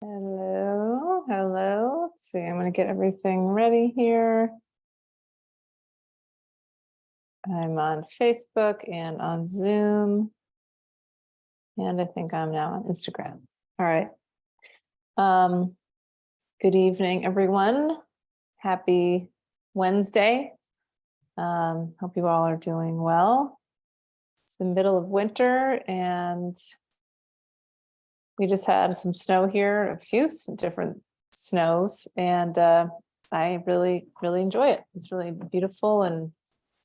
Hello. Let's see, I'm going to get everything ready here. I'm on Facebook and on Zoom. And I think I'm now on Instagram. All right. Good evening, everyone. Happy Wednesday. Hope you all are doing well. It's the middle of winter and we just had some snow here, a few different snows, and I really enjoy it. It's really beautiful and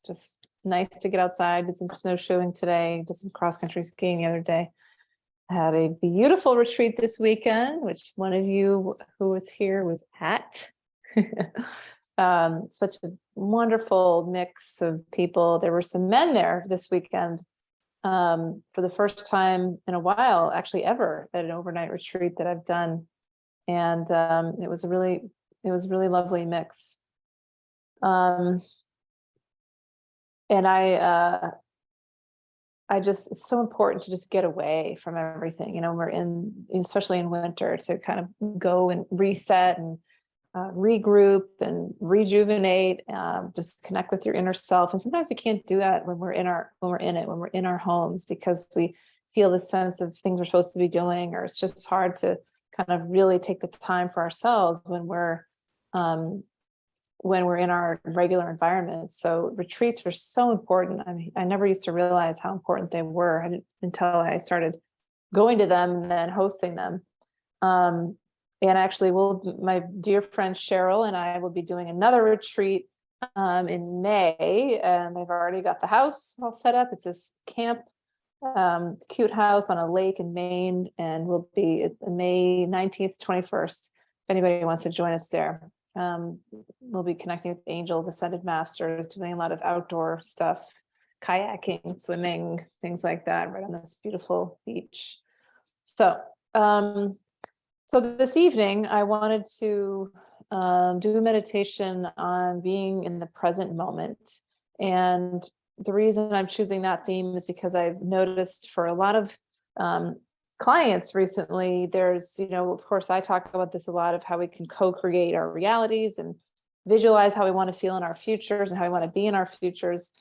just nice to get outside. Did some snowshoeing today, did some cross-country skiing the other day. I had a beautiful retreat this weekend, which one of you who was here was at. Such a wonderful mix of people. There were some men there this weekend. For the first time in a while, actually ever, at an overnight retreat that I've done. And it was a really lovely mix. And I just, it's so important to just get away from everything. You know, especially in winter, to kind of go and reset and regroup and rejuvenate, just connect with your inner self. And sometimes we can't do that when we're in our homes, because we feel the sense of things we're supposed to be doing, or it's just hard to kind of really take the time for ourselves when we're in our regular environment. So retreats were so important. I mean, I never used to realize how important they were until I started going to them and then hosting them. And actually, my dear friend Cheryl and I will be doing another retreat in May, and I've already got the house all set up. It's this camp, cute house on a lake in Maine, and we'll be May 19th, 21st. If anybody wants to join us there, we'll be connecting with angels, ascended masters, doing a lot of outdoor stuff, kayaking, swimming, things like that, right on this beautiful beach. So this evening, I wanted to do a meditation on being in the present moment. And the reason I'm choosing that theme is because I've noticed for a lot of clients recently, there's, of course, I talk about this a lot, of how we can co-create our realities and visualize how we want to feel in our futures and how we want to be in our futures.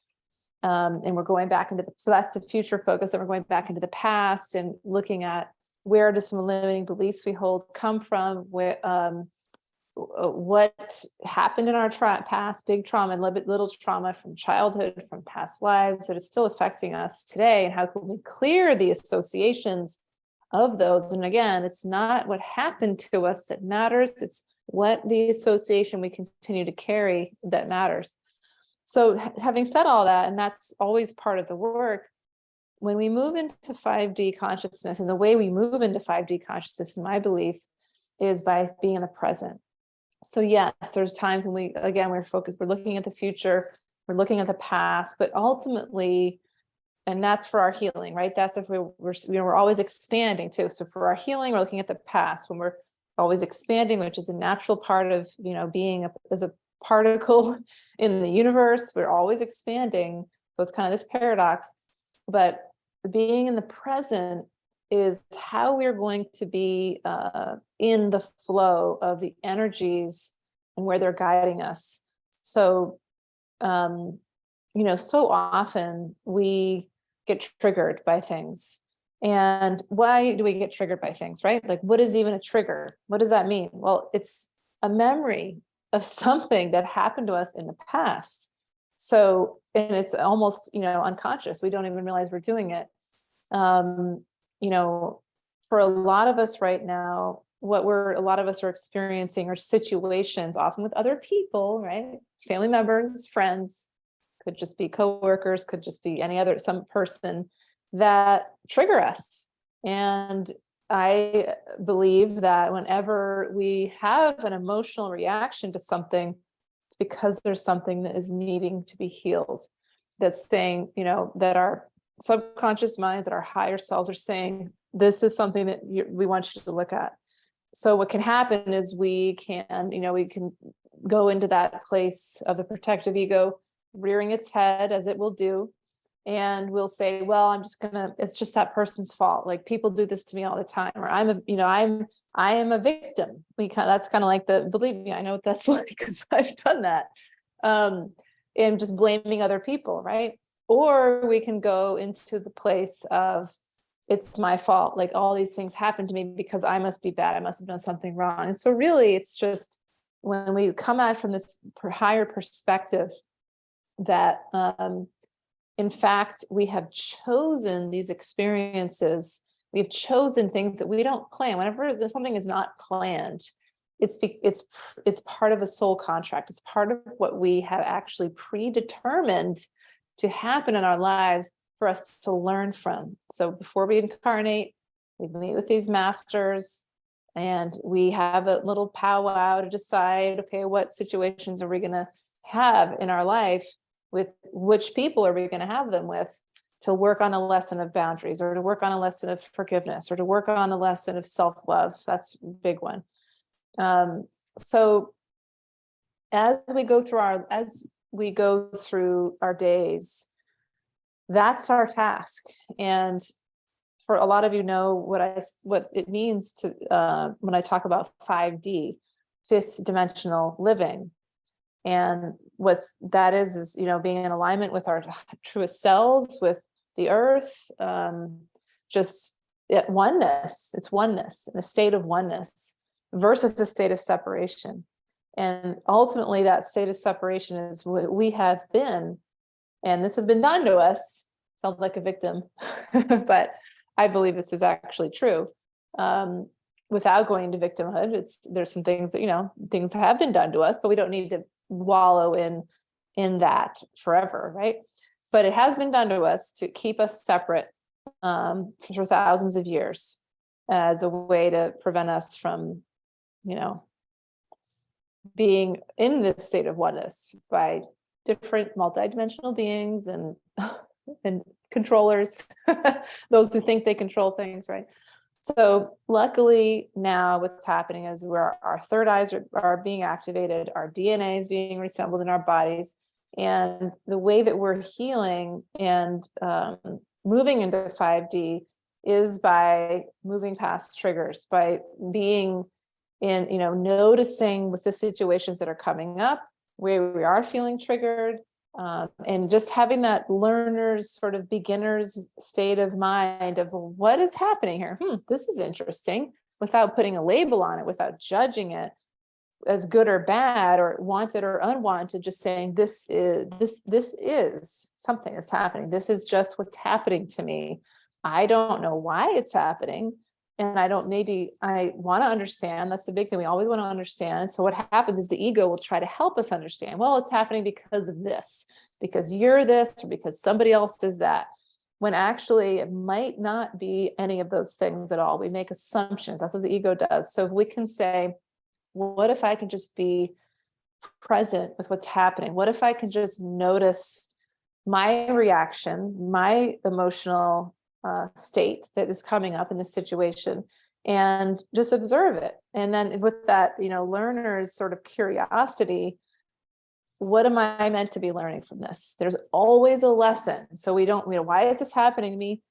And we're going back so that's the future focus, and we're going back into the past and looking at where do some limiting beliefs we hold come from, what happened in our past, big trauma and little trauma from childhood, from past lives that is still affecting us today, and how can we clear the associations of those. And again, it's not what happened to us that matters, it's what the association we continue to carry that matters. So having said all that, and that's always part of the work, when we move into 5D consciousness, and the way we move into 5D consciousness, in my belief, is by being in the present. So yes, there's times when we're focused, we're looking at the future, we're looking at the past, but ultimately, and that's for our healing, right? That's if we're always expanding too. So for our healing, we're looking at the past when we're always expanding, which is a natural part of, being as a particle in the universe, we're always expanding. So it's kind of this paradox. But being in the present is how we're going to be in the flow of the energies and where they're guiding us. So, so often we get triggered by things. And why do we get triggered by things, right? Like, what is even a trigger? What does that mean? Well, it's a memory of something that happened to us in the past. So, and it's almost, unconscious. We don't even realize we're doing it. For a lot of us right now, a lot of us are experiencing are situations, often with other people, right? Family members, friends, could just be coworkers, could just be some person that trigger us. And I believe that whenever we have an emotional reaction to something, it's because there's something that is needing to be healed. That's saying, that our subconscious minds, that our higher selves are saying, this is something that we want you to look at. So what can happen is we can go into that place of the protective ego, rearing its head, as it will do, And we'll say, well, it's just that person's fault. Like, people do this to me all the time, or I am a victim. That's kind of like believe me, I know what that's like, because I've done that. And just blaming other people, right? Or we can go into the place of, it's my fault. Like, all these things happen to me because I must be bad. I must have done something wrong. And so really, it's just when we come at from this higher perspective that, in fact, we have chosen these experiences. We've chosen things that we don't plan. Whenever something is not planned, it's part of a soul contract. It's part of what we have actually predetermined to happen in our lives for us to learn from. So before we incarnate, we meet with these masters, and we have a little powwow to decide, okay, what situations are we going to have in our life? With which people are we going to have them with, to work on a lesson of boundaries, or to work on a lesson of forgiveness, or to work on a lesson of self-love? That's a big one. So as we go through our days, that's our task. And for a lot of you know what it means to when I talk about 5D, fifth dimensional living. And what that is being in alignment with our truest selves, with the earth, just oneness. It's oneness, in a state of oneness versus a state of separation. And ultimately, that state of separation is what we have been. And this has been done to us. Sounds like a victim, but I believe this is actually true. Without going to victimhood, there's some things that, things have been done to us, but we don't need to wallow in that forever, right? But it has been done to us to keep us separate for thousands of years, as a way to prevent us from, being in this state of oneness by different multidimensional beings and controllers, those who think they control things, right? So luckily now what's happening is our third eyes are being activated, our DNA is being reassembled in our bodies, and the way that we're healing and moving into 5D is by moving past triggers, by being in, noticing with the situations that are coming up, where we are feeling triggered, and just having that learner's sort of beginner's state of mind of what is happening here. This is interesting, without putting a label on it, without judging it as good or bad, or wanted or unwanted, just saying this is something that's happening. This is just what's happening to me. I don't know why it's happening. And I want to understand. That's the big thing. We always want to understand. So what happens is the ego will try to help us understand. Well, it's happening because of this, because you're this, or because somebody else is that. When actually it might not be any of those things at all. We make assumptions. That's what the ego does. So we can say, what if I can just be present with what's happening? What if I can just notice my reaction, my emotional state that is coming up in this situation, and just observe it? And then with that, learner's sort of curiosity, what am I meant to be learning from this? There's always a lesson. So we don't, why is this happening to me?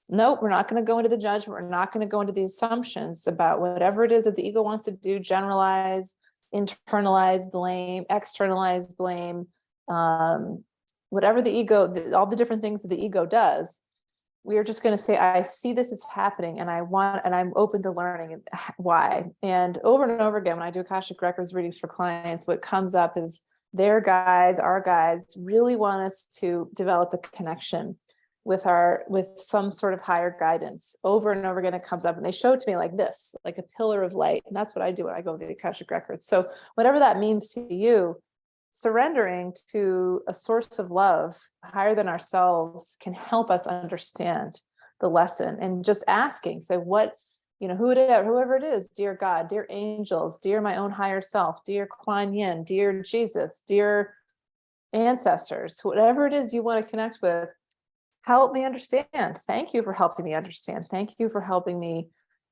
Nope, we're not going to go into the judgment. We're not going to go into the assumptions about whatever it is that the ego wants to do, generalize, internalize blame, externalize blame, whatever the ego, all the different things that the ego does. We are just going to say, I see this is happening, and I'm open to learning why. And over again, when I do Akashic Records readings for clients, what comes up is their guides, our guides, really want us to develop a connection with some sort of higher guidance. Over and over again, it comes up, and they show it to me like this, like a pillar of light. And that's what I do when I go to the Akashic Records. So whatever that means to you, surrendering to a source of love higher than ourselves can help us understand the lesson. And just asking, say, whoever it is, dear God, dear angels, dear my own higher self, dear Quan Yin, dear Jesus, dear ancestors, whatever it is you want to connect with, help me understand. Thank you for helping me understand. Thank you for helping me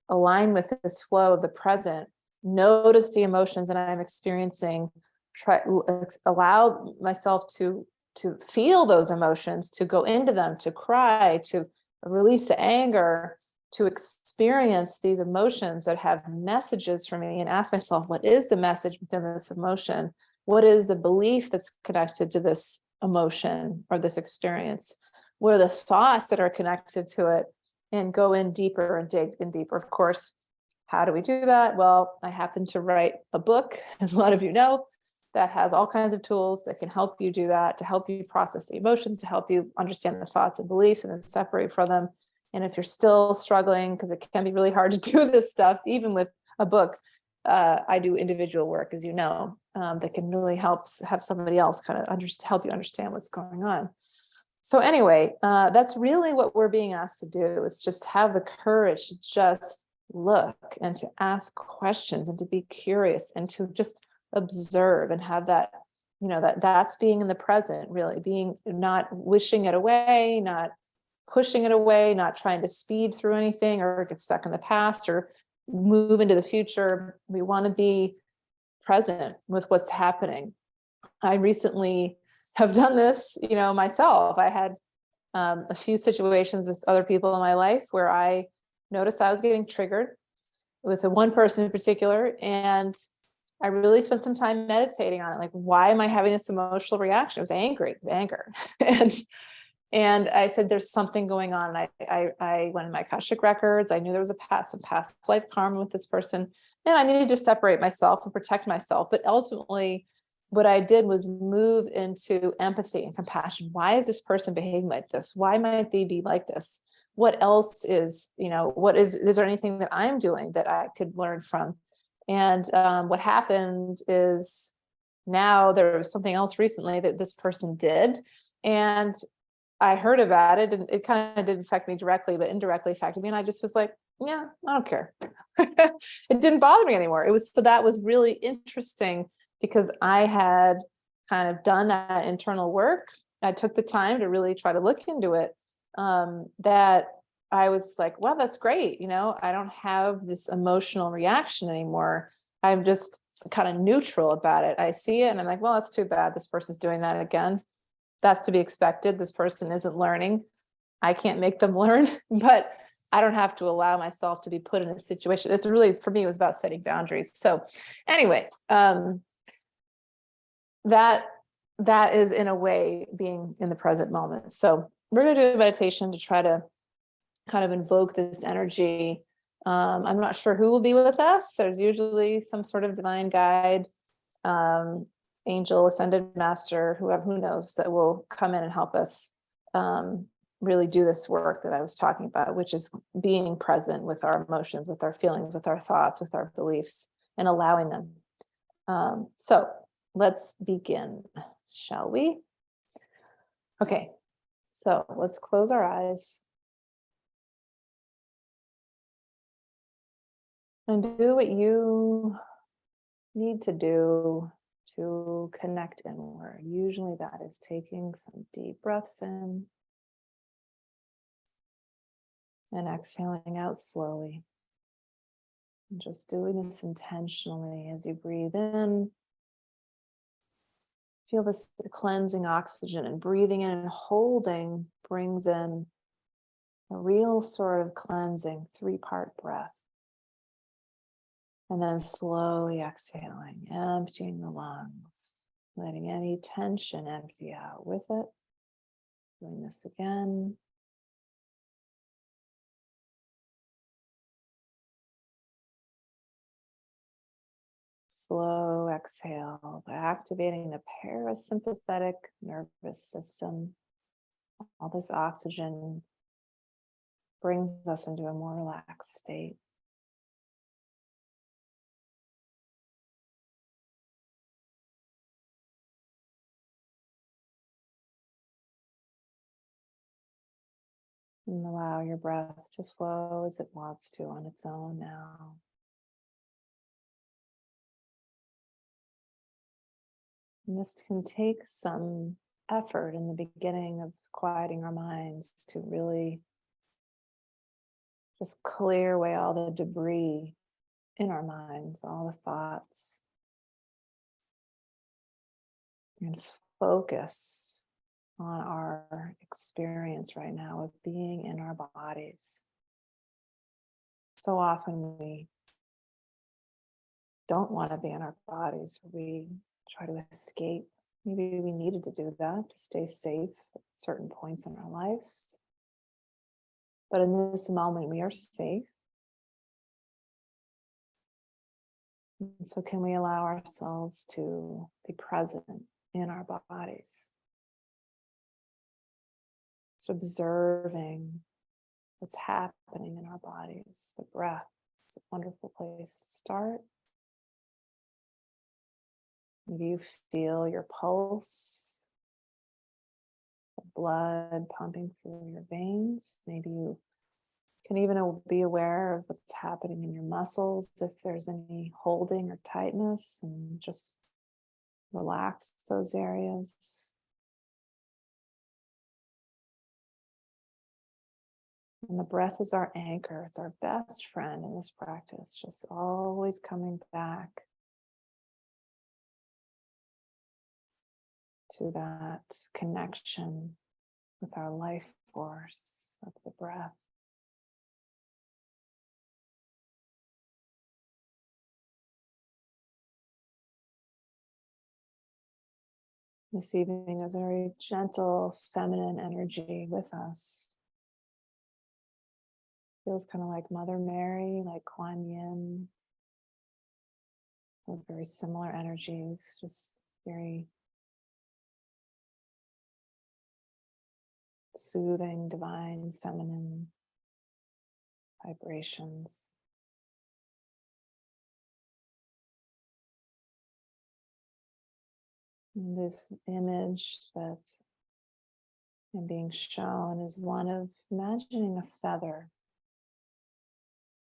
align with this flow of the present. Notice the emotions that I'm experiencing. Allow myself to to feel those emotions, to go into them, to cry, to release the anger, to experience these emotions that have messages for me, and ask myself, what is the message within this emotion? What is the belief that's connected to this emotion or this experience? What are the thoughts that are connected to it? And go in deeper and dig in deeper. Of course, how do we do that? Well, I happen to write a book, as a lot of you know, that has all kinds of tools that can help you do that, to help you process the emotions, to help you understand the thoughts and beliefs and then separate from them. And if you're still struggling, because it can be really hard to do this stuff, even with a book, I do individual work, as you know, that can really help have somebody else kind of help you understand what's going on. So anyway, that's really what we're being asked to do, is just have the courage to just look and to ask questions and to be curious and to just observe and have that, that's being in the present, really being, not wishing it away, not pushing it away, not trying to speed through anything or get stuck in the past or move into the future. We want to be present with what's happening. I recently have done this, myself. I had a few situations with other people in my life where I noticed I was getting triggered with one person in particular. And I really spent some time meditating on it. Like, why am I having this emotional reaction? It was anger. And I said, there's something going on. And I went in my Akashic records. I knew there was some past life karma with this person. And I needed to separate myself and protect myself. But ultimately, what I did was move into empathy and compassion. Why is this person behaving like this? Why might they be like this? What else is there anything that I'm doing that I could learn from? And what happened is, now there was something else recently that this person did. And I heard about it, and it kind of didn't affect me directly, but indirectly affected me. And I just was like, yeah, I don't care. It didn't bother me anymore. So that was really interesting, because I had kind of done that internal work. I took the time to really try to look into it. That I was like, well, that's great. I don't have this emotional reaction anymore. I'm just kind of neutral about it. I see it and I'm like, well, that's too bad. This person's doing that again. That's to be expected. This person isn't learning. I can't make them learn, but I don't have to allow myself to be put in a situation. It's really, for me, it was about setting boundaries. So anyway, that is, in a way, being in the present moment. So we're going to do a meditation to try to kind of invoke this energy. I'm not sure who will be with us. There's usually some sort of divine guide, angel, ascended master, who knows, that will come in and help us really do this work that I was talking about, which is being present with our emotions, with our feelings, with our thoughts, with our beliefs, and allowing them. So let's begin, shall we? Okay, so let's close our eyes and do what you need to do to connect inward. Usually that is taking some deep breaths in and exhaling out slowly. And just doing this intentionally. As you breathe in, feel this cleansing oxygen, and breathing in and holding brings in a real sort of cleansing 3-part breath. And then slowly exhaling, emptying the lungs, letting any tension empty out with it. Doing this again. Slow exhale by activating the parasympathetic nervous system. All this oxygen brings us into a more relaxed state. And allow your breath to flow as it wants to on its own now. And this can take some effort in the beginning of quieting our minds to really just clear away all the debris in our minds, all the thoughts, and focus on our experience right now of being in our bodies. So often we don't want to be in our bodies. We try to escape. Maybe we needed to do that to stay safe at certain points in our lives. But in this moment, we are safe. And so can we allow ourselves to be present in our bodies? So observing what's happening in our bodies. The breath is a wonderful place to start. Maybe you feel your pulse, the blood pumping through your veins. Maybe you can even be aware of what's happening in your muscles, if there's any holding or tightness, and just relax those areas. And the breath is our anchor. It's our best friend in this practice, just always coming back to that connection with our life force of the breath. This evening is a very gentle, feminine energy with us. Feels kind of like Mother Mary, like Quan Yin. Very similar energies, just very soothing, divine, feminine vibrations. And this image that I'm being shown is one of imagining a feather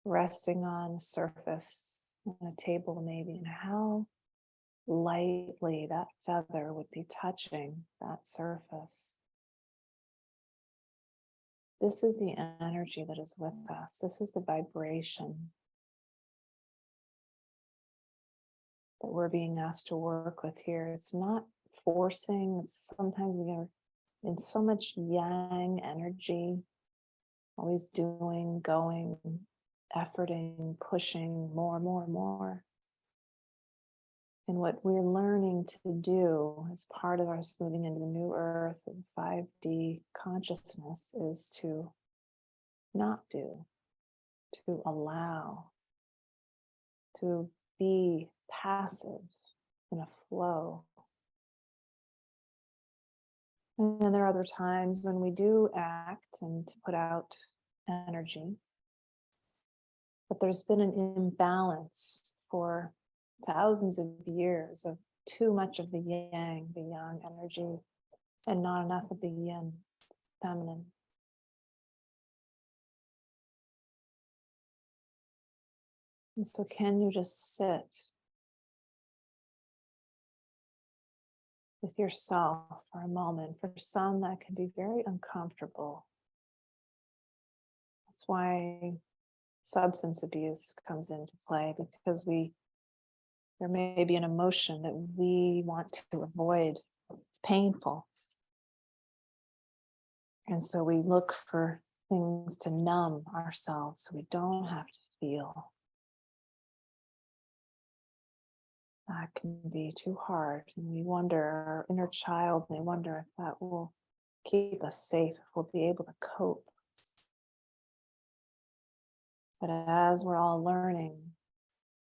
resting on a surface, on a table maybe, and how lightly that feather would be touching that surface. This is the energy that is with us. This is the vibration that we're being asked to work with here. It's not forcing. Sometimes we are in so much yang energy, always doing, going, efforting, pushing more, more, more. And what we're learning to do as part of our moving into the new earth and 5D consciousness is to not do, to allow, to be passive in a flow. And then there are other times when we do act and to put out energy, but there's been an imbalance for thousands of years of too much of the yang, the yang energy, and not enough of the yin, feminine. And so can you just sit with yourself for a moment? For some, that can be very uncomfortable. That's why substance abuse comes into play, because there may be an emotion that we want to avoid. It's painful. And so we look for things to numb ourselves so we don't have to feel. That can be too hard. And we wonder, our inner child may wonder if that will keep us safe, if we'll be able to cope. But as we're all learning,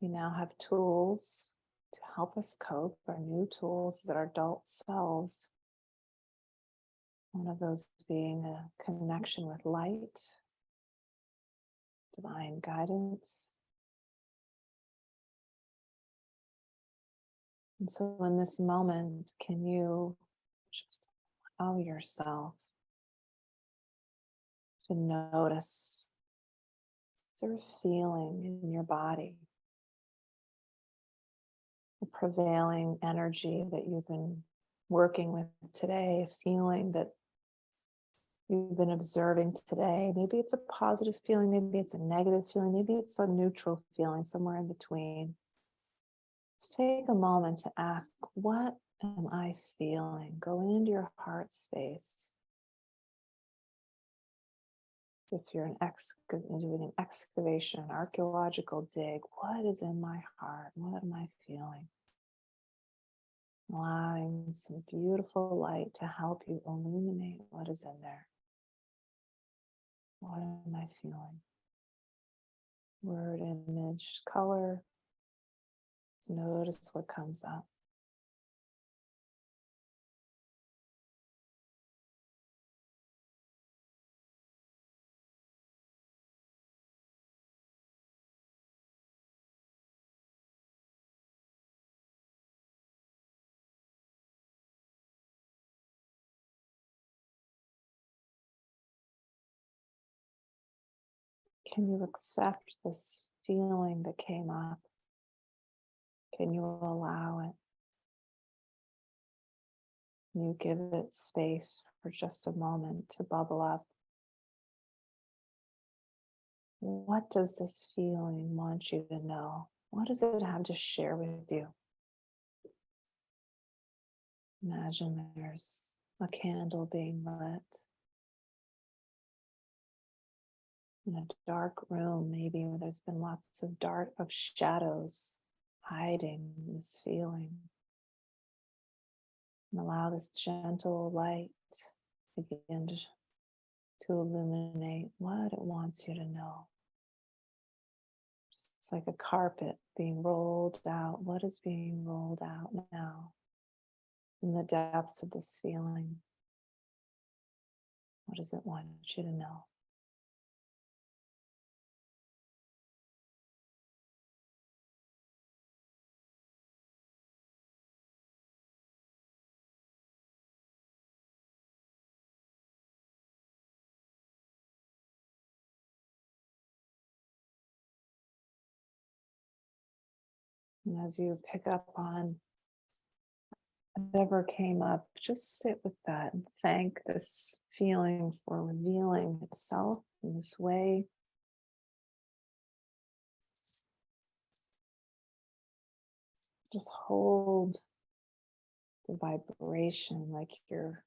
we now have tools to help us cope. Our new tools is our adult selves. One of those being a connection with light, divine guidance. And so in this moment, can you just allow yourself to notice sort of feeling in your body, the prevailing energy that you've been working with today, a feeling that you've been observing today. Maybe it's a positive feeling, maybe it's a negative feeling, maybe it's a neutral feeling, somewhere in between. Just take a moment to ask, what am I feeling? Go into your heart space. If you're doing an excavation, an archaeological dig, what is in my heart? What am I feeling? Allowing some beautiful light to help you illuminate what is in there. What am I feeling? Word, image, color. Just notice what comes up. Can you accept this feeling that came up? Can you allow it? Can you give it space for just a moment to bubble up? What does this feeling want you to know? What does it have to share with you? Imagine there's a candle being lit in a dark room, maybe where there's been lots of shadows hiding this feeling. And allow this gentle light to begin to illuminate what it wants you to know. It's like a carpet being rolled out. What is being rolled out now in the depths of this feeling? What does it want you to know? And as you pick up on whatever came up, just sit with that and thank this feeling for revealing itself in this way. Just hold the vibration like you're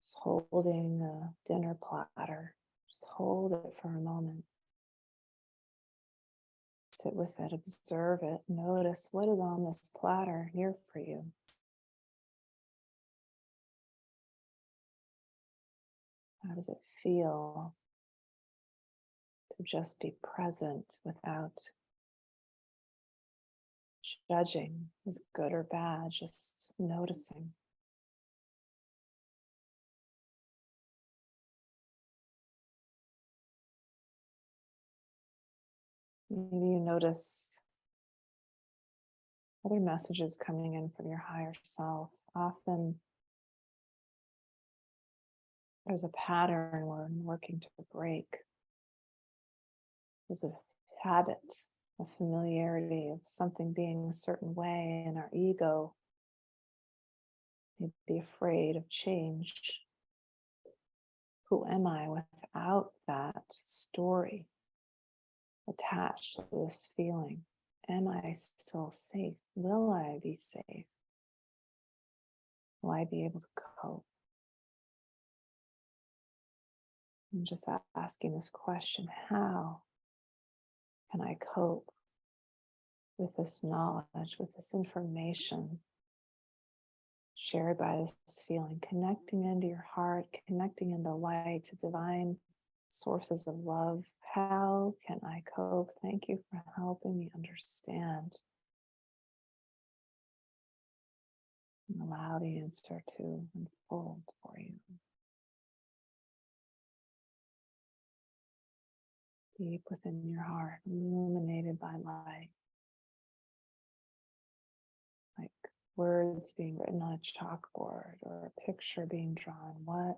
just holding a dinner platter. Just hold it for a moment. Sit with it, observe it, notice what is on this platter here for you. How does it feel to just be present without judging as good or bad, just noticing? Maybe you notice other messages coming in from your higher self. Often there's a pattern we're working to break. There's a habit, a familiarity of something being a certain way, and our ego may be afraid of change. Who am I without that story attached to this feeling? Am I still safe? Will I be safe? Will I be able to cope? I'm just asking this question: how can I cope with this knowledge, with this information shared by this feeling, connecting into your heart, connecting into light, to divine sources of love? How can I cope? Thank you for helping me understand and allow the answer to unfold for you. Deep within your heart, illuminated by light, like words being written on a chalkboard or a picture being drawn. What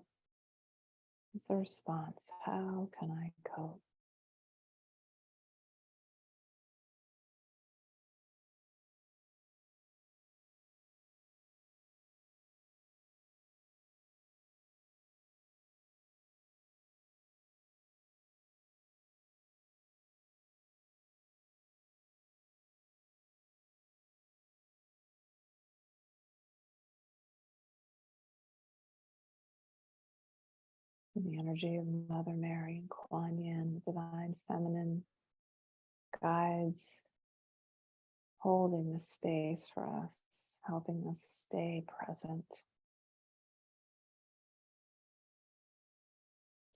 is the response? How can I cope? The energy of Mother Mary and Quan Yin, divine feminine guides, holding the space for us, helping us stay present.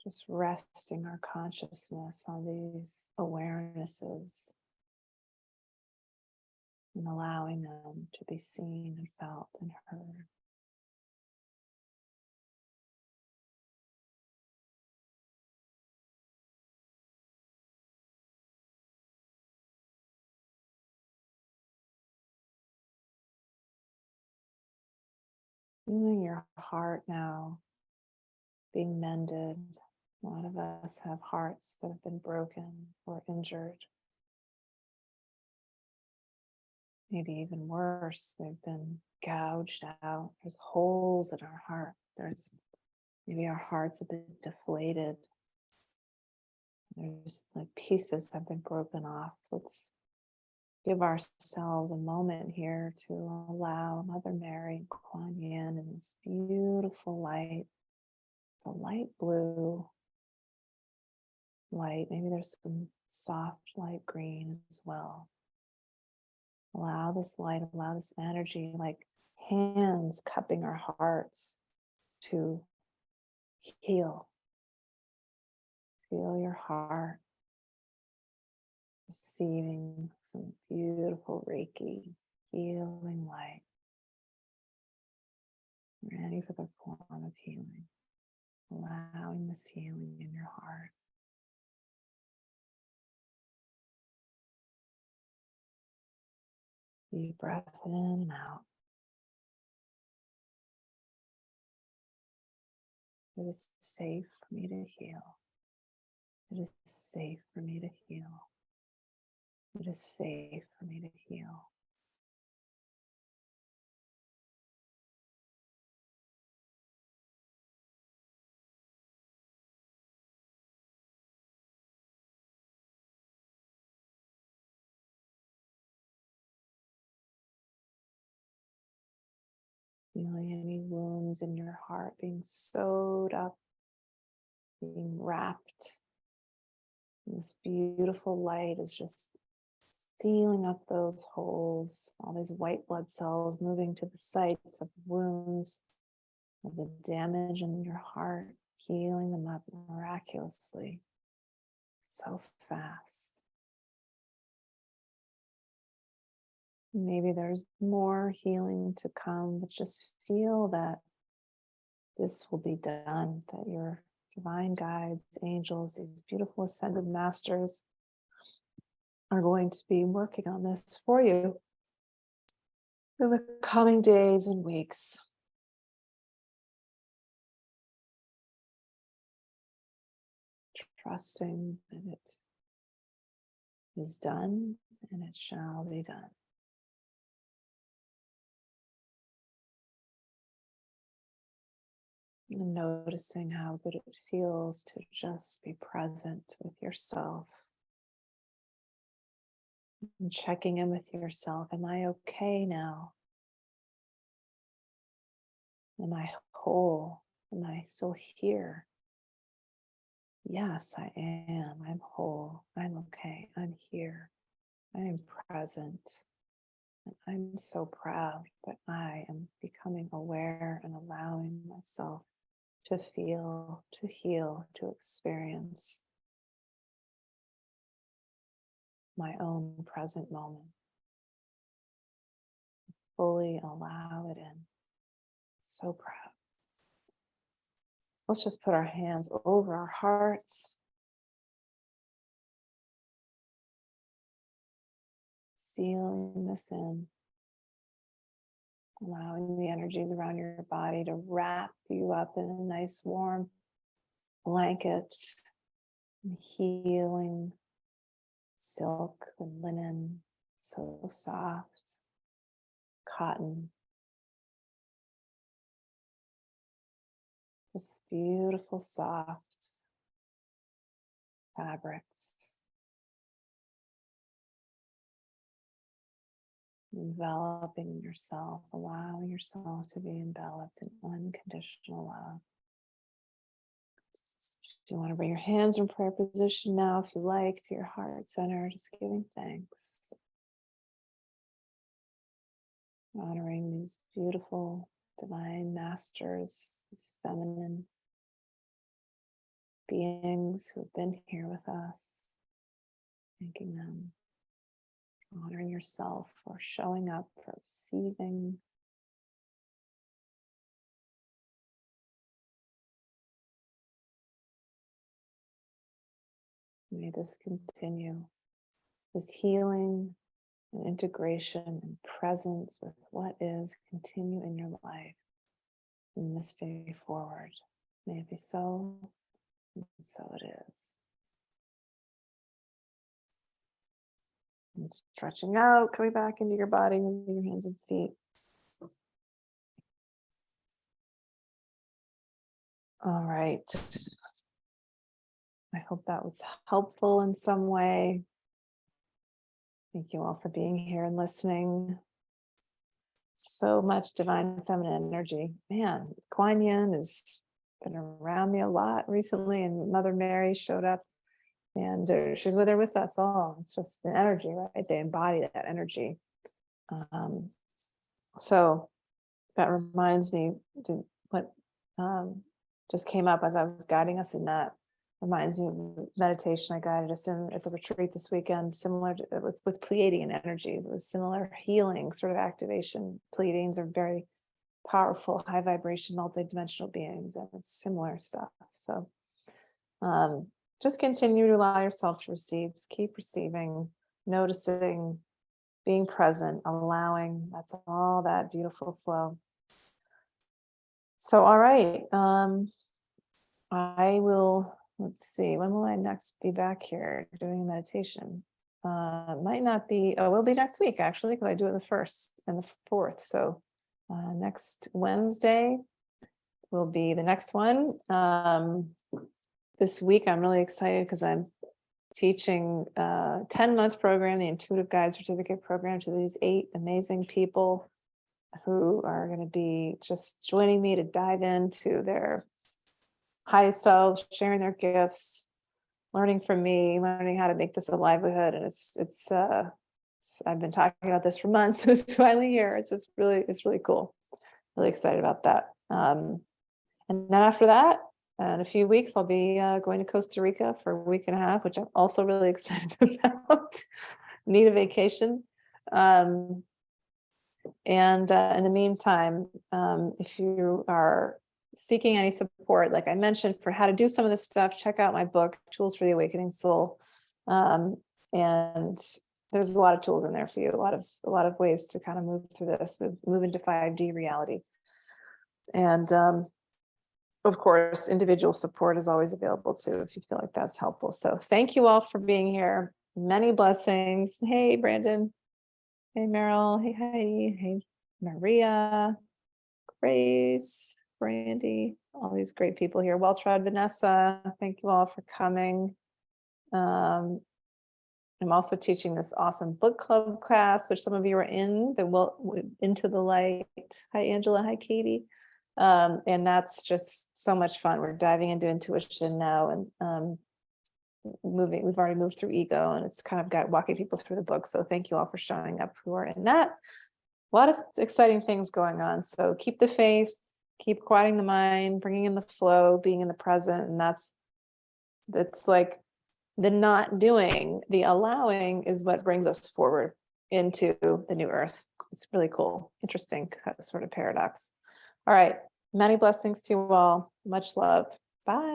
Just resting our consciousness on these awarenesses and allowing them to be seen and felt and heard. Feeling your heart now being mended. A lot of us have hearts that have been broken or injured. Maybe even worse, they've been gouged out. There's holes in our heart. Maybe our hearts have been deflated. There's like pieces have been broken off. Let's give ourselves a moment here to allow Mother Mary and Quan Yin in this beautiful light. It's a light blue light. Maybe there's some soft light green as well. Allow this light, allow this energy, like hands cupping our hearts to heal. Feel your heart receiving some beautiful Reiki, healing light. Ready for the form of healing. Allowing this healing in your heart. Deep breath in and out. It is safe for me to heal. It is safe for me to heal. It is safe for me to heal. Feeling any wounds in your heart being sewed up, being wrapped. And this beautiful light is just sealing up those holes, all these white blood cells moving to the sites of wounds, of the damage in your heart, healing them up miraculously, so fast. Maybe there's more healing to come, but just feel that this will be done, that your divine guides, angels, these beautiful ascended masters are going to be working on this for you in the coming days and weeks. Trusting that it is done and it shall be done. And noticing how good it feels to just be present with yourself. And checking in with yourself. Am I okay now? Am I whole? Am I still here? Yes, I am. I'm whole. I'm okay. I'm here. I am present. And I'm so proud that I am becoming aware and allowing myself to feel, to heal, to experience my own present moment. Fully allow it in. So proud. Let's just put our hands over our hearts. Sealing this in. Allowing the energies around your body to wrap you up in a nice warm blanket. And healing silk and linen, so soft, cotton. Just beautiful, soft fabrics. Enveloping yourself, allowing yourself to be enveloped in unconditional love. You want to bring your hands in prayer position now, if you like, to your heart center, just giving thanks. Honoring these beautiful divine masters, these feminine beings who've been here with us. Thanking them. Honoring yourself for showing up, for receiving. May this continue, this healing and integration and presence with what is continue in your life from this day forward. May it be so, and so it is. And stretching out, coming back into your body, moving your hands and feet. All right. I hope that was helpful in some way. Thank you all for being here and listening. So much divine feminine energy. Man, Quan has been around me a lot recently, and Mother Mary showed up, and she's with us all. It's just the energy, right? They embody that energy. So that reminds me to what just came up as I was guiding us in that. Reminds me of the meditation I guided us in at the retreat this weekend, similar to, with Pleiadian energies. It was similar healing sort of activation. Pleiadians are very powerful, high vibration, multidimensional beings, and it's similar stuff. So just continue to allow yourself to receive, keep receiving, noticing, being present, allowing. That's all that beautiful flow. So, all right. I will. Let's see, when will I next be back here doing meditation? Might not be, will be next week actually, because I do it the 1st and the 4th. So next Wednesday will be the next one. This week I'm really excited because I'm teaching a 10-month program, the Intuitive Guide Certificate Program, to these 8 amazing people who are going to be just joining me to dive into their highest selves, sharing their gifts, learning from me, learning how to make this a livelihood. And it's I've been talking about this for months. It's finally here. It's really cool. Really excited about that. And then after that, in a few weeks, I'll be going to Costa Rica for a week and a half, which I'm also really excited about. Need a vacation. And in the meantime, if you are seeking any support, like I mentioned, for how to do some of this stuff, check out my book, Tools for the Awakening Soul. And there's a lot of tools in there for you, a lot of ways to kind of move through this, move into 5D reality. And of course, individual support is always available too, if you feel like that's helpful. So thank you all for being here. Many blessings. Hey, Brandon. Hey, Meryl. Hey, Heidi. Hey, Maria. Grace. Brandy, all these great people here. Well tried, Vanessa. Thank you all for coming. I'm also teaching this awesome book club class, which some of you are in, Into the Light. Hi, Angela. Hi, Katie. And that's just so much fun. We're diving into intuition now, and we've already moved through ego, and it's kind of got walking people through the book. So thank you all for showing up who are in that. A lot of exciting things going on. So keep the faith. Keep quieting the mind, bringing in the flow, being in the present. And that's like the not doing, the allowing is what brings us forward into the new earth. It's really cool, interesting sort of paradox. All right. Many blessings to you all. Much love. Bye.